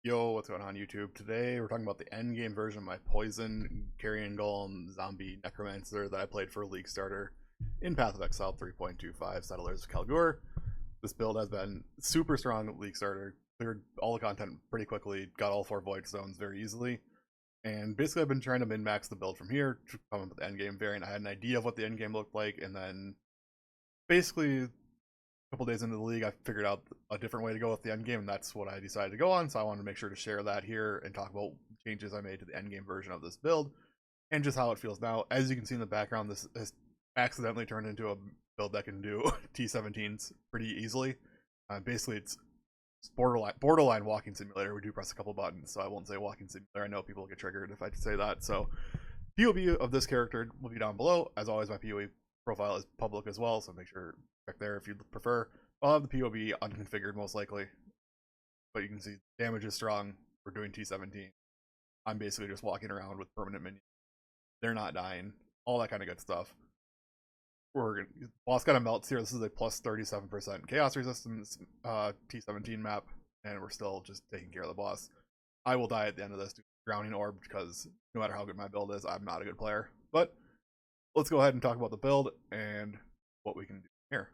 Yo, what's going on YouTube? Today we're talking about the end game version of my Poiosn, Carrion Golem, Zombie Necromancer that I played for a League starter in Path of Exile 3.25 Settlers of Kalguur. This build has been super strong League starter, cleared all the content pretty quickly, got all 4 Void Stones very easily, and basically I've been trying to min-max the build from here to come up with the end game variant. I had an idea of what the end game looked like, and then basically couple days into the league, I figured out a different way to go with the end game, and that's what I decided to go on. So I wanted to make sure to share that here and talk about changes I made to the end game version of this build and just how it feels now. As you can see in the background, this has accidentally turned into a build that can do T17s pretty easily. Basically, it's borderline walking simulator. We do press a couple buttons, so I won't say walking simulator. I know people get triggered if I say that. So POV of this character will be down below. As always, my PoE profile is public as well, so make sure check there if you prefer. I'll have the POV unconfigured most likely, but you can see damage is strong. We're doing T17. I'm basically just walking around with permanent minions. They're not dying. All that kind of good stuff. Boss got a melts here. This is a plus 37% chaos resistance T17 map, and we're still just taking care of the boss. I will die at the end of this due to drowning orb because no matter how good my build is, I'm not a good player. But let's go ahead and talk about the build and what we can do here.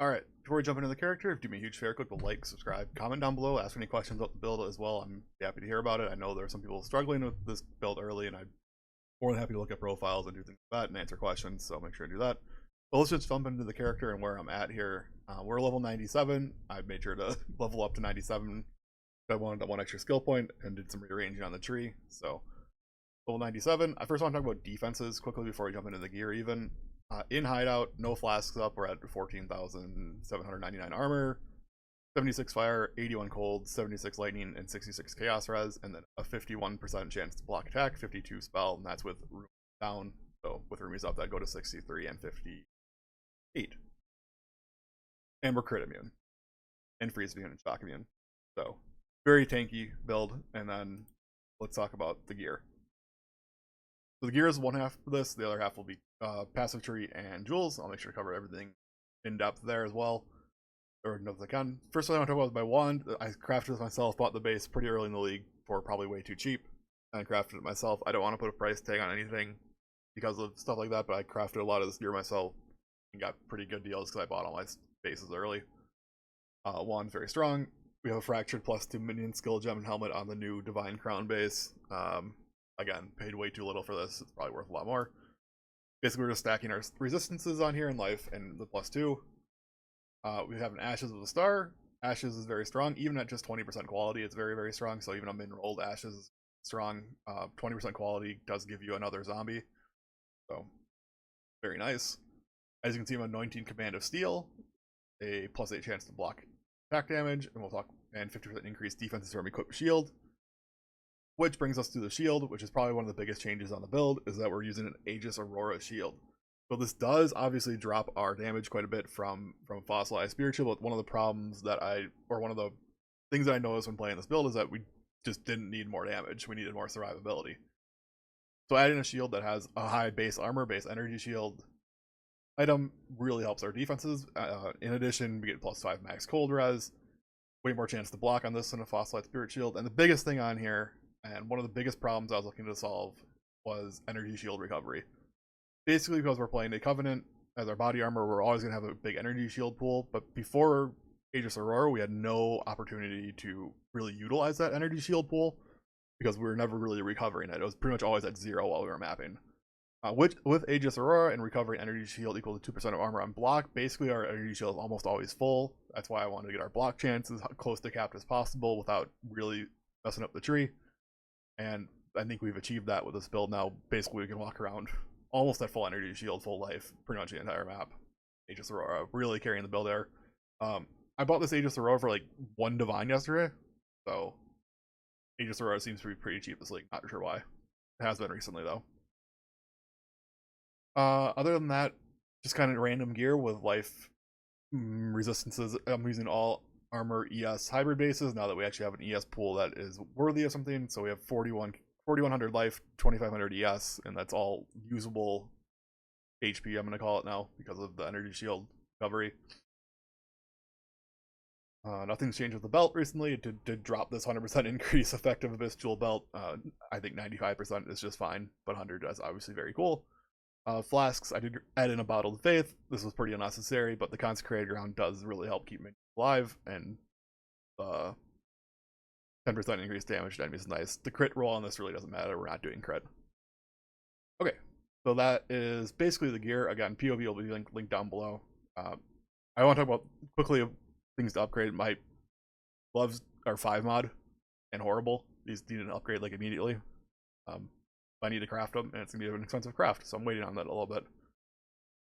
Alright, before we jump into the character, do me a huge favor, click the like, subscribe, comment down below, ask any questions about the build as well. I'm happy to hear about it. I know there are some people struggling with this build early, and I'm more than happy to look at profiles and do things like that and answer questions, so make sure to do that. But let's just jump into the character and where I'm at here. We're level 97. I made sure to level up to 97. I wanted that 1 extra skill point and did some rearranging on the tree. So, level 97. I first want to talk about defenses quickly before we jump into the gear even. In hideout, no flasks up. We're at 14,799 armor, 76 fire, 81 cold, 76 lightning, and 66 chaos res, and then a 51% chance to block attack, 52 spell, and that's with room down. So with roomies up, that go to 63 and 58. And we're crit immune, and freeze immune, and shock immune. So very tanky build. And then let's talk about the gear. So the gear is one half of this. The other half will be passive tree and jewels. I'll make sure to cover everything in depth there as well, or enough as I can. First thing I want to talk about is my wand. I crafted this myself, bought the base pretty early in the league for probably way too cheap, and crafted it myself. I don't want to put a price tag on anything because of stuff like that, but I crafted a lot of this gear myself and got pretty good deals because I bought all my bases early. Wand's very strong. We have a fractured +2 minion skill gem and helmet on the new divine crown base. Again, paid way too little for this. It's probably worth a lot more. Basically, we're just stacking our resistances on here in life and the +2. We have an Ashes of the Star. Ashes is very strong. Even at just 20% quality, it's very, very strong. So even a min-rolled Ashes is strong. 20% quality does give you another zombie. So, very nice. As you can see, I'm anointing Command of Steel. A +8 chance to block attack damage. And we'll talk, and 50% increased defenses from equipped shield. Which brings us to the shield, which is probably one of the biggest changes on the build, is that we're using an Aegis Aurora shield. So this does obviously drop our damage quite a bit from Fossilized Spiritual, but one of the problems that one of the things that I noticed when playing this build is that we just didn't need more damage. We needed more survivability. So adding a shield that has a high base armor, base energy shield item really helps our defenses. In addition, we get +5 max cold res, way more chance to block on this than a Fossilized Spirit Shield. And the biggest thing on here, and one of the biggest problems I was looking to solve, was energy shield recovery. Basically, because we're playing a Covenant as our body armor, we're always going to have a big energy shield pool. But before Aegis Aurora, we had no opportunity to really utilize that energy shield pool because we were never really recovering it. It was pretty much always at 0 while we were mapping. With Aegis Aurora and recovering energy shield equal to 2% of armor on block, basically our energy shield is almost always full. That's why I wanted to get our block chances close to capped as possible without really messing up the tree. And I think we've achieved that with this build now. Basically, we can walk around almost at full energy shield, full life, pretty much the entire map. Aegis Aurora really carrying the build there. I bought this Aegis Aurora for like 1 divine yesterday, so Aegis Aurora seems to be pretty cheap this league. Not sure why. It has been recently though. Other than that, just kind of random gear with life resistances. I'm using all armor ES hybrid bases now that we actually have an ES pool that is worthy of something. So we have 4100 life, 2500 ES, and that's all usable HP, I'm going to call it now, because of the energy shield recovery. Nothing's changed with the belt recently. It did drop this 100% increase effective Abyss Jewel belt. I think 95% is just fine, but 100 is obviously very cool. Flasks, I did add in a Bottled Faith. This was pretty unnecessary, but the Consecrated Ground does really help keep minions alive, and 10% increased damage to enemies is nice. The crit roll on this really doesn't matter. We're not doing crit. Okay, so that is basically the gear. Again, POV will be linked down below. I want to talk about quickly things to upgrade. My gloves are 5 mod and horrible. These need an upgrade like immediately. I need to craft them, and it's gonna be an expensive craft, so I'm waiting on that a little bit.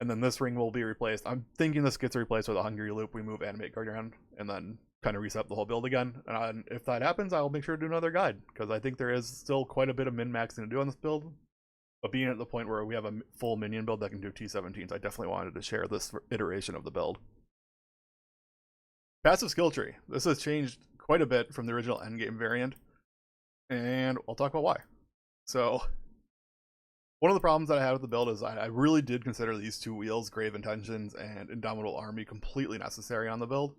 And then this ring will be replaced. I'm thinking this gets replaced with a Hungry Loop. We move Animate Carrion and then kind of reset the whole build again. And if that happens, I'll make sure to do another guide, because I think there is still quite a bit of min-maxing to do on this build. But being at the point where we have a full minion build that can do T17s, I definitely wanted to share this iteration of the build. Passive skill tree. This has changed quite a bit from the original endgame variant, and I'll talk about why. So, one of the problems that I had with the build is I really did consider these 2 wheels, Grave Intentions and Indomitable Army, completely necessary on the build,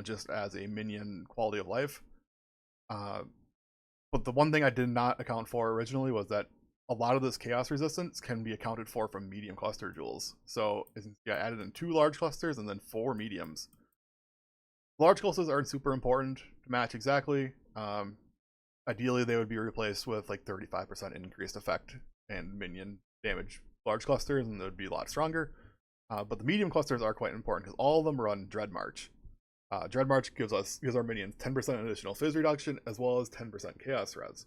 just as a minion quality of life. But the one thing I did not account for originally was that a lot of this chaos resistance can be accounted for from medium cluster jewels. So I added in 2 large clusters and then 4 mediums. Large clusters aren't super important to match exactly. Ideally, they would be replaced with like 35% increased effect and minion damage large clusters, and they would be a lot stronger. But the medium clusters are quite important because all of them run Dread March. Dread March gives our minions 10% additional phys reduction, as well as 10% chaos res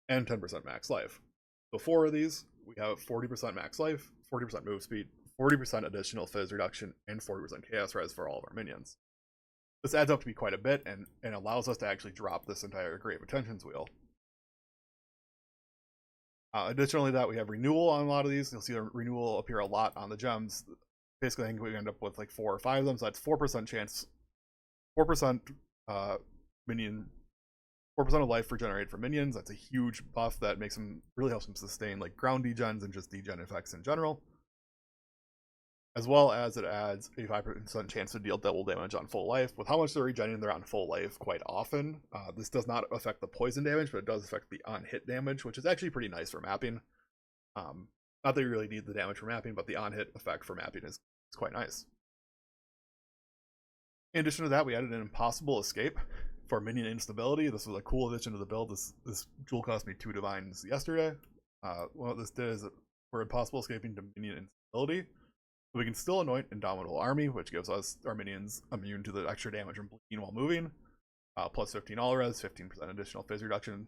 and 10% max life. So 4 of these, we have 40% max life, 40% move speed, 40% additional phys reduction, and 40% chaos res for all of our minions. This adds up to be quite a bit, and allows us to actually drop this entire Grave Intentions wheel. Additionally, that we have renewal on a lot of these. You'll see a renewal appear a lot on the gems. Basically, I think we end up with like 4 or 5 of them, so that's 4% chance, 4% minion, 4% of life regenerated for minions. That's a huge buff that makes them, really helps them sustain like ground degens and just degen effects in general. As well as it adds a 5% chance to deal double damage on full life. With how much they're regenerating, they're on full life quite often. This does not affect the poison damage, but it does affect the on-hit damage, which is actually pretty nice for mapping. Not that you really need the damage for mapping, but the on-hit effect for mapping is quite nice. In addition to that, we added an impossible escape for minion instability. This was a cool addition to the build. This jewel cost me 2 divines yesterday. What this did is we're impossible escaping to minion instability. We can still anoint Indomitable Army, which gives us our minions immune to the extra damage from bleeding while moving. Plus 15 all res, 15% additional phys reduction.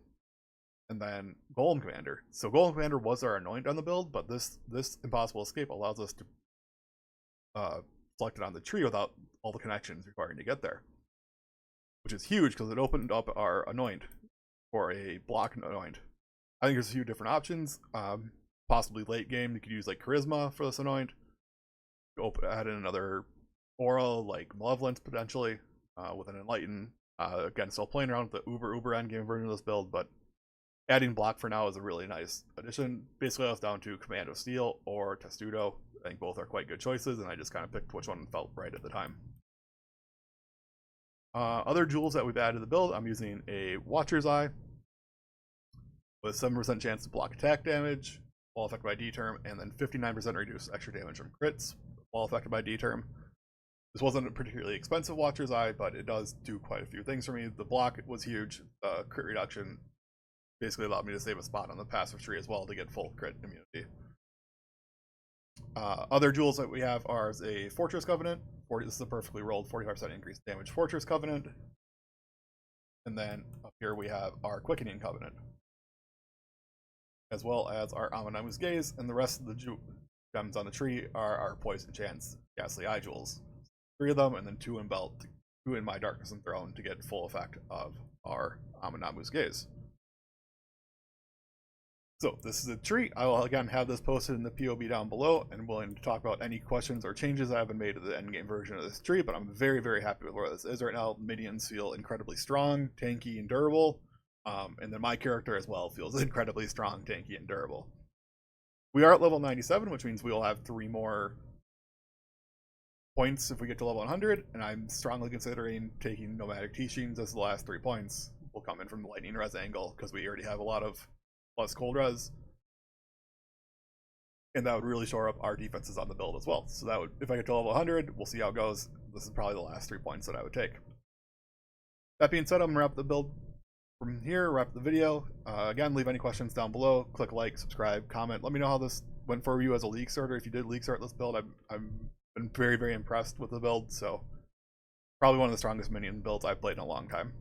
And then Golem Commander. So Golem Commander was our anoint on the build, but this impossible escape allows us to select it on the tree without all the connections required to get there. Which is huge because it opened up our anoint for a block anoint. I think there's a few different options. Possibly late game, you could use like Charisma for this anoint. Add in another aura like Malevolence potentially with an Enlighten. Again, still playing around with the uber endgame version of this build, but adding block for now is a really nice addition. Basically, I was down to Command of Steel or Testudo. I think both are quite good choices, and I just kind of picked which one felt right at the time. Other jewels that we've added to the build, I'm using a Watcher's Eye with 7% chance to block attack damage while affected by D-term, and then 59% reduce extra damage from crits while affected by D-term. This wasn't a particularly expensive Watcher's Eye, but it does do quite a few things for me. The block was huge. Crit reduction basically allowed me to save a spot on the passive tree as well to get full crit immunity. Other jewels that we have are a Fortress Covenant. This is a perfectly rolled 45% increased damage Fortress Covenant. And then up here we have our Quickening Covenant, as well as our Aminamu's Gaze, and the rest of the gems on the tree are our Poison Chance Ghastly Eye jewels. 3 of them, and then 2 in Belt, 2 in My Darkness and Throne to get full effect of our Aminamu's Gaze. So this is a treat. I will again have this posted in the POB down below, and willing to talk about any questions or changes that have been made to the endgame version of this tree, but I'm very, very happy with where this is right now. Minions feel incredibly strong, tanky, and durable. And then my character as well feels incredibly strong, tanky, and durable. We are at level 97, which means we will have 3 more points if we get to level 100, and I'm strongly considering taking Nomadic Teachings as the last 3 points will come in from the Lightning Res angle, because we already have a lot of plus cold res, and that would really shore up our defenses on the build as well. So that would, if I get to level 100, we'll see how it goes. This is probably the last 3 points that I would take. That being said, I'm gonna wrap the build from here, wrap the video. Again, leave any questions down below. Click like, subscribe, comment. Let me know how this went for you as a league starter. If you did league start this build, I've been very, very impressed with the build. So probably one of the strongest minion builds I've played in a long time.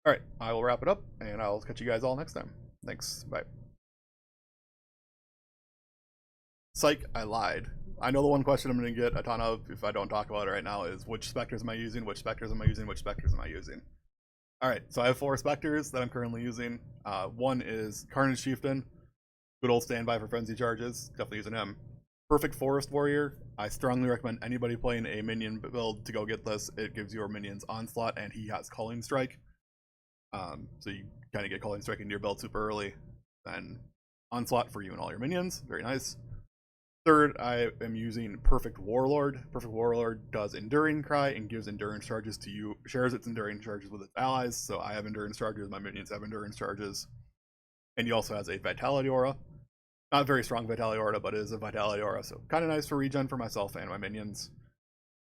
All right, I will wrap it up, and I'll catch you guys all next time. Thanks. Bye. Psych, I lied. I know the one question I'm going to get a ton of if I don't talk about it right now is which specters am I using, which specters am I using, which specters am I using? Alright, so I have 4 specters that I'm currently using. One is Carnage Chieftain, good old standby for frenzy charges, definitely using him. Perfect Forest Warrior, I strongly recommend anybody playing a minion build to go get this. It gives your minions Onslaught, and he has Culling Strike. So you kind of get Culling Strike into your build super early, then Onslaught for you and all your minions, very nice. Third, I am using Perfect Warlord. Perfect Warlord does Enduring Cry and gives Endurance Charges to you, shares its Enduring Charges with its allies, so I have Endurance Charges, my minions have Endurance Charges. And he also has a Vitality Aura. Not very strong Vitality Aura, but it is a Vitality Aura, so kind of nice for regen for myself and my minions.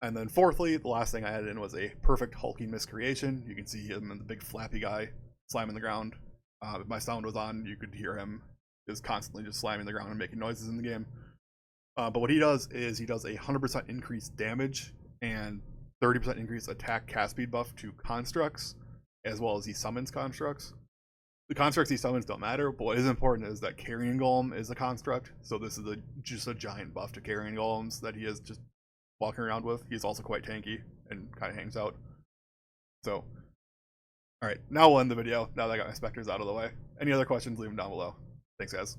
And then fourthly, the last thing I added in was a Perfect Hulking Miscreation. You can see him in the big flappy guy slamming the ground. If my sound was on, you could hear him is constantly just slamming the ground and making noises in the game. But what he does is he does a 100% increased damage and 30% increased attack cast speed buff to constructs, as well as he summons constructs. The constructs he summons don't matter, but what is important is that Carrion Golem is a construct, so this is just a giant buff to Carrion Golems that he is just walking around with. He's also quite tanky and kind of hangs out. So, alright, now we'll end the video, now that I got my specters out of the way. Any other questions, leave them down below. Thanks, guys.